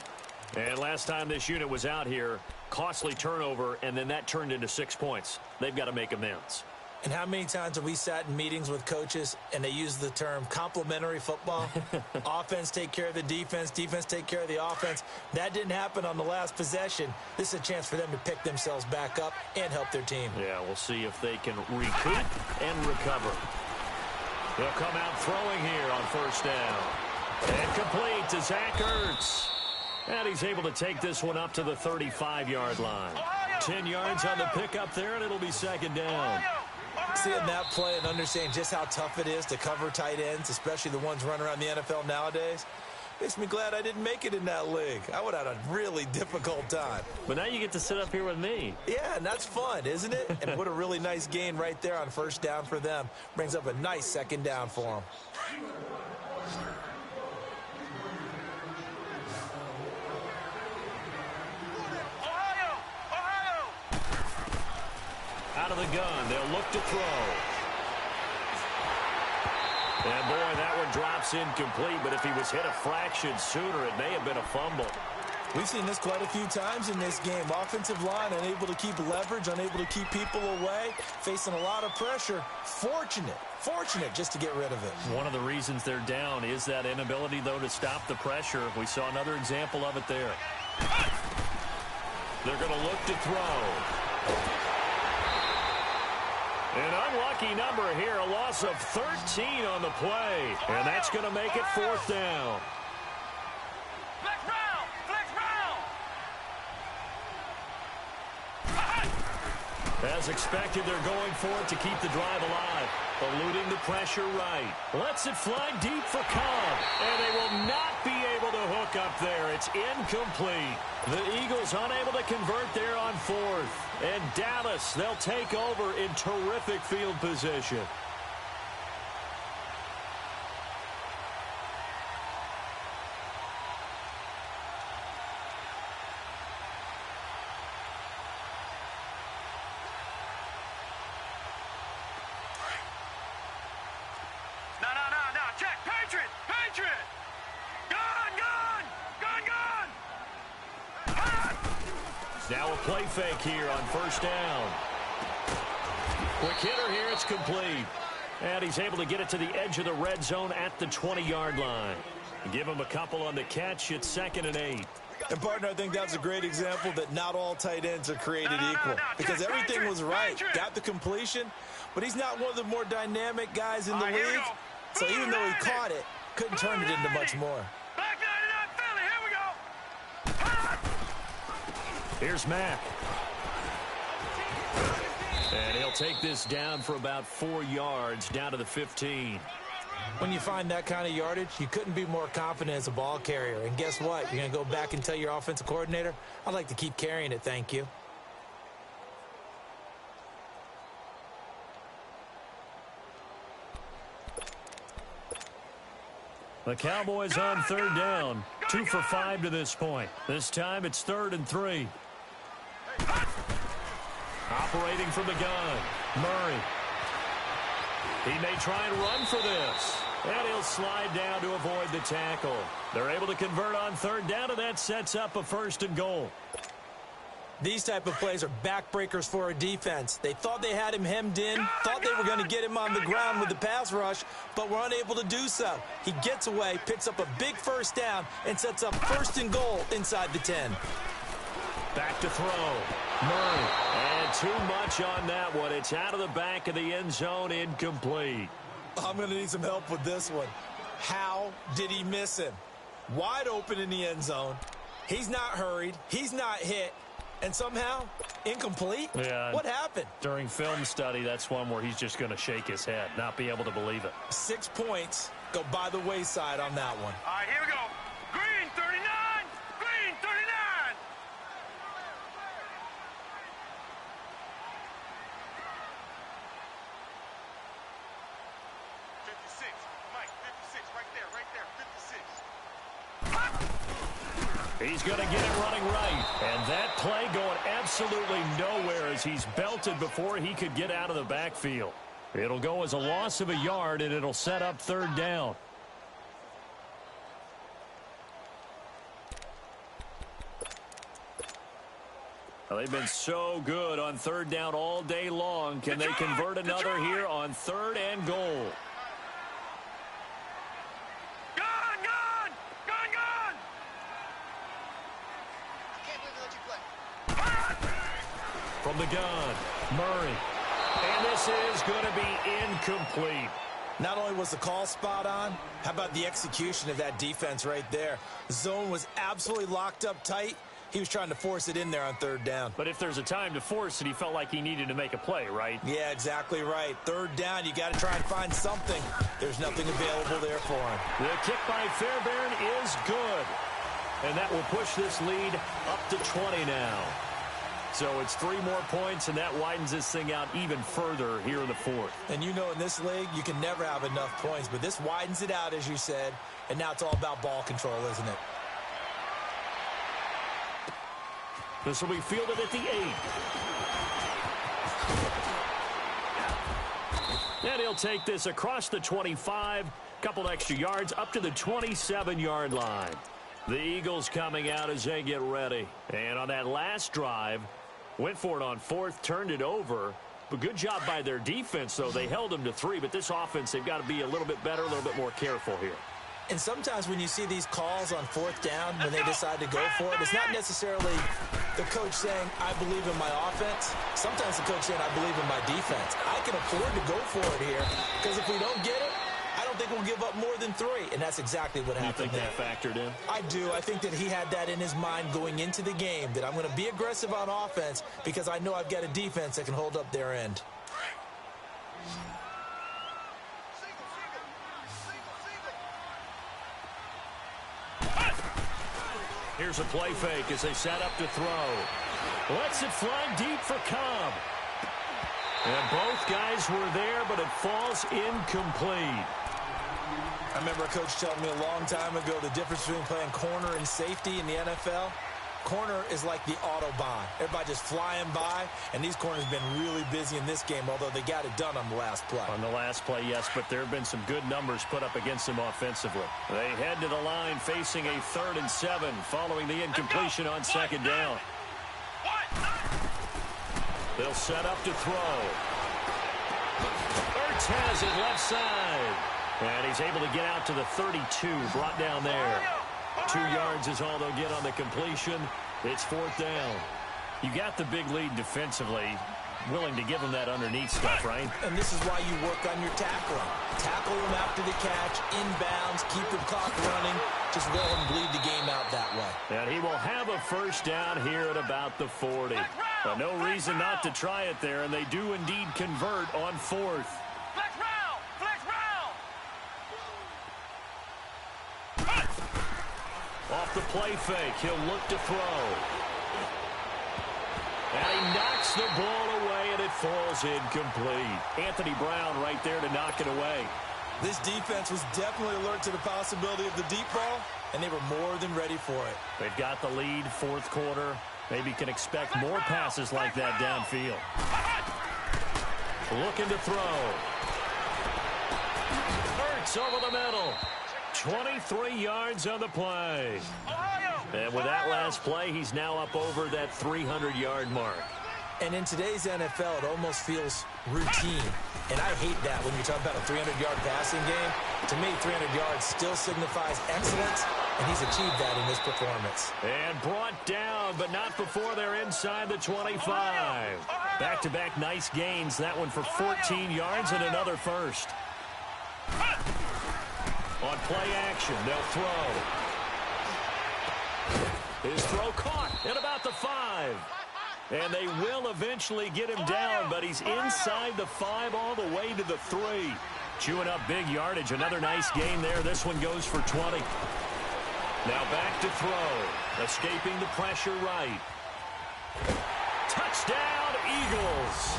And last time this unit was out here, costly turnover, and then that turned into 6 points. They've got to make amends. And how many times have we sat in meetings with coaches and they use the term complementary football? Offense take care of the defense, defense take care of the offense. That didn't happen on the last possession. This is a chance for them to pick themselves back up and help their team. Yeah, we'll see if they can recoup and recover. They'll come out throwing here on 1st down. And complete to Zach Ertz. And he's able to take this one up to the 35-yard line. 10 yards on the pickup there, and it'll be 2nd down. Seeing that play and understanding just how tough it is to cover tight ends, especially the ones running around the NFL nowadays, makes me glad I didn't make it in that league. I would have had a really difficult time. But now you get to sit up here with me. Yeah, and that's fun, isn't it? And what a really nice gain right there on 1st down for them. Brings up a nice 2nd down for them. Out of the gun, they'll look to throw. And boy, that one drops incomplete, but if he was hit a fraction sooner, it may have been a fumble. We've seen this quite a few times in this game. Offensive line unable to keep leverage, unable to keep people away, facing a lot of pressure. Fortunate just to get rid of it. One of the reasons they're down is that inability, though, to stop the pressure. We saw another example of it there. They're going to look to throw. An unlucky number here, a loss of 13 on the play. And that's going to make it 4th down. Flex round! Flex round! As expected, they're going for it to keep the drive alive. Eluding the pressure right. Lets it fly deep for Cobb. And they will not be able to hook up there. It's incomplete. The Eagles unable to convert there on 4th. And Dallas, they'll take over in terrific field position. No, check, Patriot! Gun! Now a play fake here on 1st down. Quick hitter here, it's complete. And he's able to get it to the edge of the red zone at the 20-yard line. Give him a couple on the catch. It's 2nd and 8. And, partner, I think that's a great example that not all tight ends are created equal. Because everything was right. Got the completion, but he's not one of the more dynamic guys in the league. So even though he caught it, couldn't turn it into much more. Back 99 Here's Mack. And he'll take this down for about 4 yards, down to the 15. When you find that kind of yardage, you couldn't be more confident as a ball carrier. And guess what? You're going to go back and tell your offensive coordinator, I'd like to keep carrying it, thank you. The Cowboys on third down. 2 for 5 to this point. This time it's 3rd and 3. Operating from the gun, Murray. He may try and run for this. And he'll slide down to avoid the tackle. They're able to convert on third down, and that sets up a 1st and goal. These type of plays are backbreakers for a defense. They thought they had him hemmed in, thought they were going to get him on the ground with the pass rush, but were unable to do so. He gets away, picks up a big 1st down, and sets up 1st and goal inside the 10. Back to throw. Murray. And too much on that one. It's out of the back of the end zone, incomplete. I'm going to need some help with this one. How did he miss him? Wide open in the end zone. He's not hurried. He's not hit. And somehow, incomplete? Yeah. What happened? During film study, that's one where he's just going to shake his head, not be able to believe it. 6 points go by the wayside on that one. All right, here we go. Green 39. Green 39. Mike, 56, right there, 56. He's going to get it running right. And that play going absolutely nowhere as he's belted before he could get out of the backfield. It'll go as a loss of a yard, and it'll set up 3rd down. Well, they've been so good on 3rd down all day long. Can they convert another here on 3rd and goal? From the gun, Murray. And this is going to be incomplete. Not only was the call spot on, how about the execution of that defense right there? The zone was absolutely locked up tight. He was trying to force it in there on 3rd down. But if there's a time to force it, he felt like he needed to make a play, right? Yeah, exactly right. 3rd down, you got to try and find something. There's nothing available there for him. The kick by Fairbairn is good. And that will push this lead up to 20 now. So it's 3 more points, and that widens this thing out even further here in the 4th. And you know in this league, you can never have enough points, but this widens it out, as you said, and now it's all about ball control, isn't it? This will be fielded at the 8. And he'll take this across the 25, couple extra yards up to the 27-yard line. The Eagles coming out as they get ready. And on that last drive, went for it on 4th, turned it over. But good job by their defense, though. They held them to 3, but this offense, they've got to be a little bit better, a little bit more careful here. And sometimes when you see these calls on 4th down, when they decide to go for it, it's not necessarily the coach saying, I believe in my offense. Sometimes the coach saying, I believe in my defense. I can afford to go for it here, because if we don't get it, I don't think we'll give up more than 3, and that's exactly what happened. You think that factored in? I do. I think that he had that in his mind going into the game, that I'm going to be aggressive on offense because I know I've got a defense that can hold up their end. Here's a play fake as they set up to throw. Lets it fly deep for Cobb. And both guys were there, but it falls incomplete. I remember a coach telling me a long time ago the difference between playing corner and safety in the NFL. Corner is like the Autobahn. Everybody just flying by, and these corners have been really busy in this game, although they got it done on the last play. On the last play, yes, but there have been some good numbers put up against them offensively. They head to the line facing a 3rd and 7 following the incompletion on 2nd down. They'll set up to throw. Ertz has it left side. And he's able to get out to the 32, brought down there. 2 yards is all they'll get on the completion. It's 4th down. You got the big lead defensively. willing to give him that underneath stuff, right? And this is why you work on your tackling. Tackle him after the catch, inbounds, keep the clock running. Just let him bleed the game out that way. And he will have a first down here at about the 40. But no reason not to try it there, and they do indeed convert on 4th. Flex round! Flex round! Off the play fake, he'll look to throw. And he knocks the ball away, and it falls incomplete. Anthony Brown right there to knock it away. This defense was definitely alert to the possibility of the deep ball, and they were more than ready for it. They've got the lead, 4th quarter. Maybe can expect more passes like that downfield. Looking to throw. Hurts over the middle. 23 yards on the play. And with that last play, he's now up over that 300-yard mark. And in today's NFL, it almost feels routine. And I hate that when you talk about a 300-yard passing game. To me, 300 yards still signifies excellence, and he's achieved that in this performance. And brought down, but not before they're inside the 25. Back-to-back nice gains. That one for 14 yards and another first. On play action, they'll throw. His throw caught at about the 5. And they will eventually get him down, but he's inside the 5 all the way to the 3. Chewing up big yardage. Another nice gain there. This one goes for 20. Now back to throw. Escaping the pressure right. Touchdown, Eagles.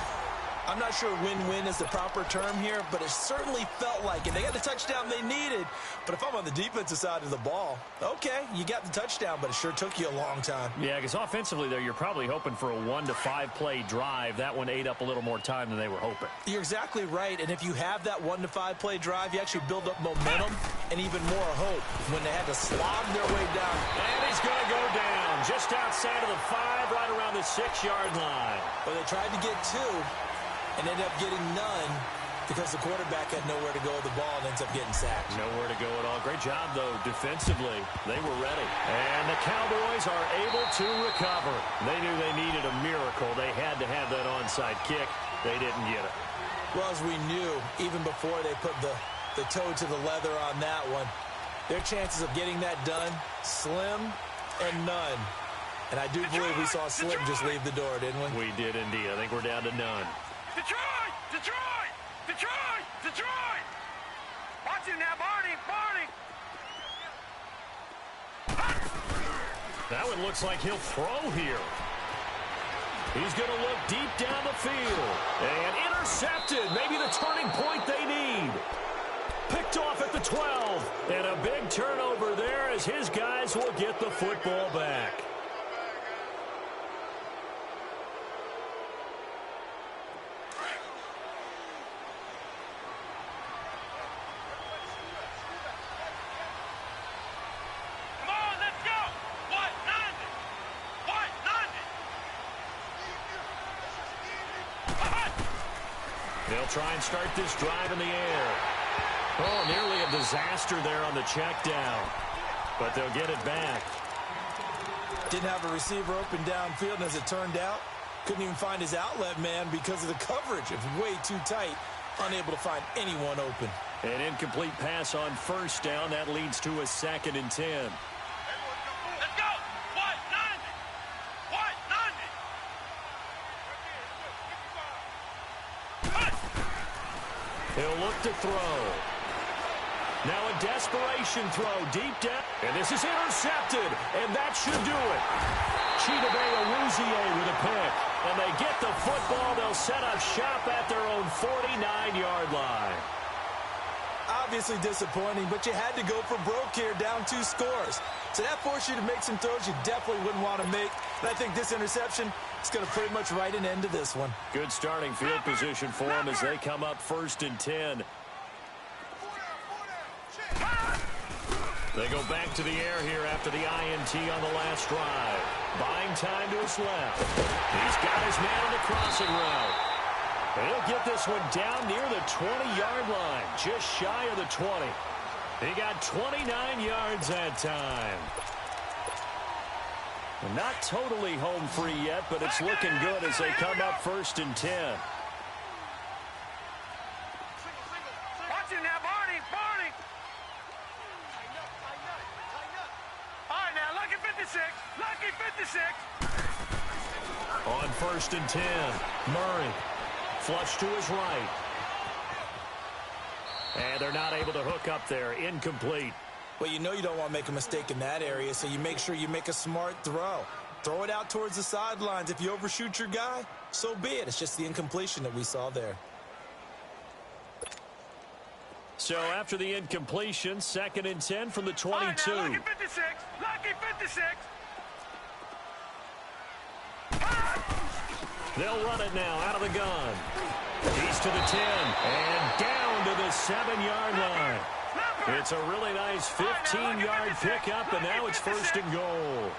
I'm not sure win-win is the proper term here, but it certainly felt like it. They got the touchdown they needed, but if I'm on the defensive side of the ball, okay, you got the touchdown, but it sure took you a long time. Yeah, because offensively there, you're probably hoping for a 1 to 5 play drive. That one ate up a little more time than they were hoping. You're exactly right, and if you have that 1 to 5 play drive, you actually build up momentum and even more hope when they had to slog their way down. And he's going to go down just outside of the 5, right around the 6-yard line. But they tried to get 2. And ended up getting none because the quarterback had nowhere to go with the ball and ends up getting sacked. Nowhere to go at all. Great job, though, defensively. They were ready. And the Cowboys are able to recover. They knew they needed a miracle. They had to have that onside kick. They didn't get it. Well, as we knew, even before they put the toe to the leather on that one, their chances of getting that done, slim and none. And I do believe we saw Slim just leave the door, didn't we? We did indeed. I think we're down to none. Detroit! Detroit! Detroit! Detroit! Watch it now, Barney! Barney! That one looks like he'll throw here. He's going to look deep down the field. And intercepted. Maybe the turning point they need. Picked off at the 12. And a big turnover there as his guys will get the football back. They'll try and start this drive in the air. Oh, nearly a disaster there on the check down. But they'll get it back. Didn't have a receiver open downfield, and as it turned out, couldn't even find his outlet man because of the coverage. It was way too tight, unable to find anyone open. An incomplete pass on first down. That leads to a 2nd and 10. Let's go! What? 90! What? 90! He'll look to throw. Now a desperation throw deep down. And this is intercepted. And that should do it. Chidobe Awuzie with a pick. And they get the football. They'll set up shop at their own 49-yard line. Obviously disappointing, but you had to go for broke here, down 2 scores. So that forced you to make some throws you definitely wouldn't want to make. And I think this interception is going to pretty much write an end to this one. Good starting field position for them as they come up 1st and 10. They go back to the air here after the INT on the last drive. Buying time to his left. He's got his man on the crossing route. He'll get this one down near the 20-yard line, just shy of the 20. He got 29 yards that time. Not totally home free yet, but it's looking good as they come up 1st and 10. Watch it now, Barney. All right, now, lucky 56. Lucky 56. On 1st and 10, Murray. Flush to his right. And they're not able to hook up there. Incomplete. Well, you know you don't want to make a mistake in that area, so you make sure you make a smart throw. Throw it out towards the sidelines. If you overshoot your guy, so be it. It's just the incompletion that we saw there. So after the incompletion, 2nd and 10 from the 22. All right, now, lucky 56. Lucky 56. They'll run it now out of the gun. He's to the 10 and down to the 7-yard line. It's a really nice 15-yard pickup, and now it's 1st and goal.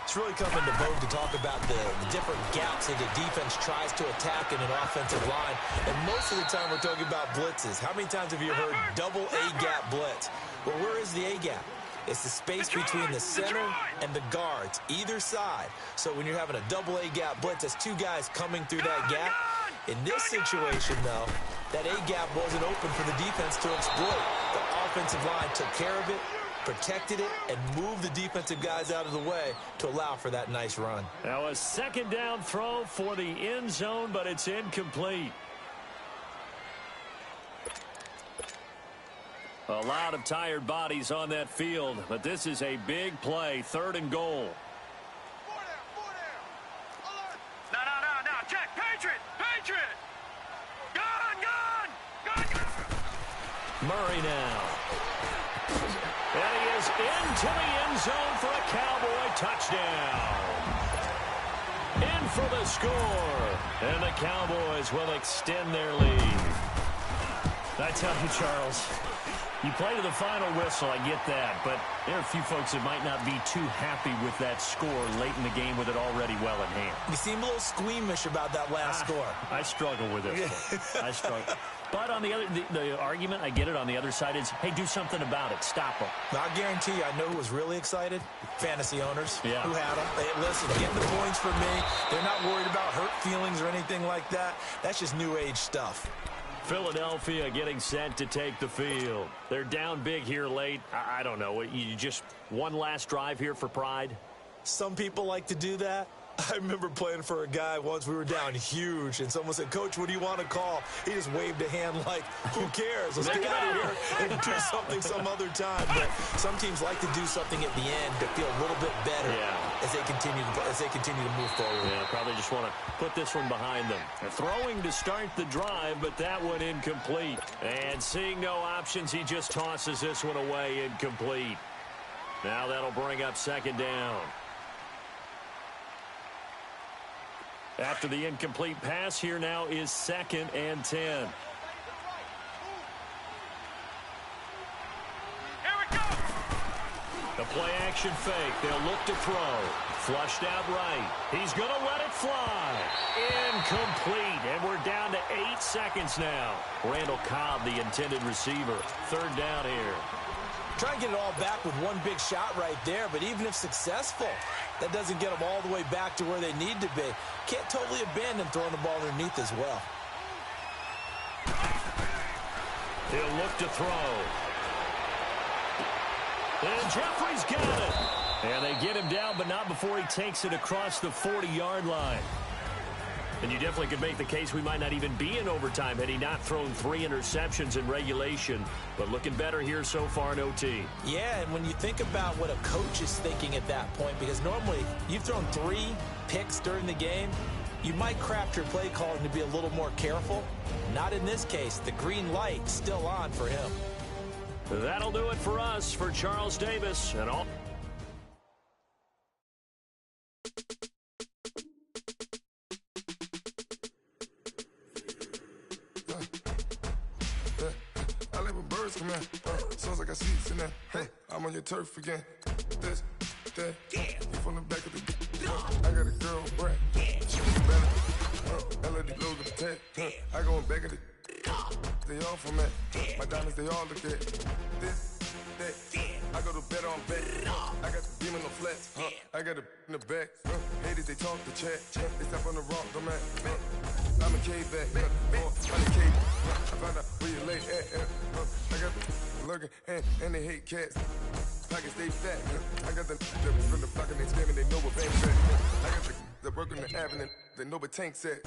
It's really come into vogue to talk about the different gaps that the defense tries to attack in an offensive line. And most of the time we're talking about blitzes. How many times have you heard double A-gap blitz? Well, where is the A-gap? It's the space between the center and the guards, either side. So when you're having a double A-gap blitz, that's two guys coming through that gap. In this situation, though, that A-gap wasn't open for the defense to exploit. The offensive line took care of it, protected it, and moved the defensive guys out of the way to allow for that nice run. Now a 2nd down throw for the end zone, but it's incomplete. A lot of tired bodies on that field, but this is a big play. 3rd and goal. No. Check. Patriot. Gun. Murray now. And he is into the end zone for a Cowboy touchdown. In for the score. And the Cowboys will extend their lead. I tell you, Charles, you play to the final whistle, I get that, but there are a few folks that might not be too happy with that score late in the game with it already well in hand. You seem a little squeamish about that last score. I struggle with it. I struggle. But on the other, the argument, I get it, on the other side is, hey, do something about it. Stop them. Now, I guarantee you, I know who was really excited. Fantasy owners who had them. Hey, listen, getting the points for me. They're not worried about hurt feelings or anything like that. That's just new age stuff. Philadelphia getting set to take the field. They're down big here late. I don't know. You just one last drive here for pride? Some people like to do that. I remember playing for a guy once. We were down huge, and someone said, "Coach, what do you want to call?" He just waved a hand like, who cares? Let's get out of here and do something some other time. But some teams like to do something at the end to feel a little bit better as they continue to move forward. Yeah, probably just want to put this one behind them. They're throwing to start the drive, but that one incomplete. And seeing no options, he just tosses this one away, incomplete. Now that'll bring up 2nd down. After the incomplete pass, here now is 2nd and 10. Here we go. The play action fake. They'll look to throw. Flushed out right. He's going to let it fly. Incomplete. And we're down to 8 seconds now. Randall Cobb, the intended receiver. 3rd down here. Try and get it all back with one big shot right there, but even if successful, that doesn't get them all the way back to where they need to be. Can't totally abandon throwing the ball underneath as well. He'll look to throw. And Jeffrey's got it. And they get him down, but not before he takes it across the 40-yard line. And you definitely could make the case we might not even be in overtime had he not thrown 3 interceptions in regulation. But looking better here so far in OT. Yeah, and when you think about what a coach is thinking at that point, because normally you've thrown 3 picks during the game, you might craft your play calling to be a little more careful. Not in this case. The green light still on for him. That'll do it for us. For Charles Davis and all. Sounds like I see seats in there. Hey, I'm on your turf again. This, that, you from the back of the. I got a girl, Brad. She was better. Melody logo tag. I go in back of the. They all from that. My diamonds, they all look at. This, that. I I go to bed on bed. I got the beam on the flats. I got the in the back. Haters, they talk the chat. They step on the rock, the man. I'm a K-back. I'm a K. I found out where you lay at. I got the lurking and they hate cats. Pockets stay fat. I got the from the block and they screaming, they know what banks at. I got the work on the avenue, they know what tanks at.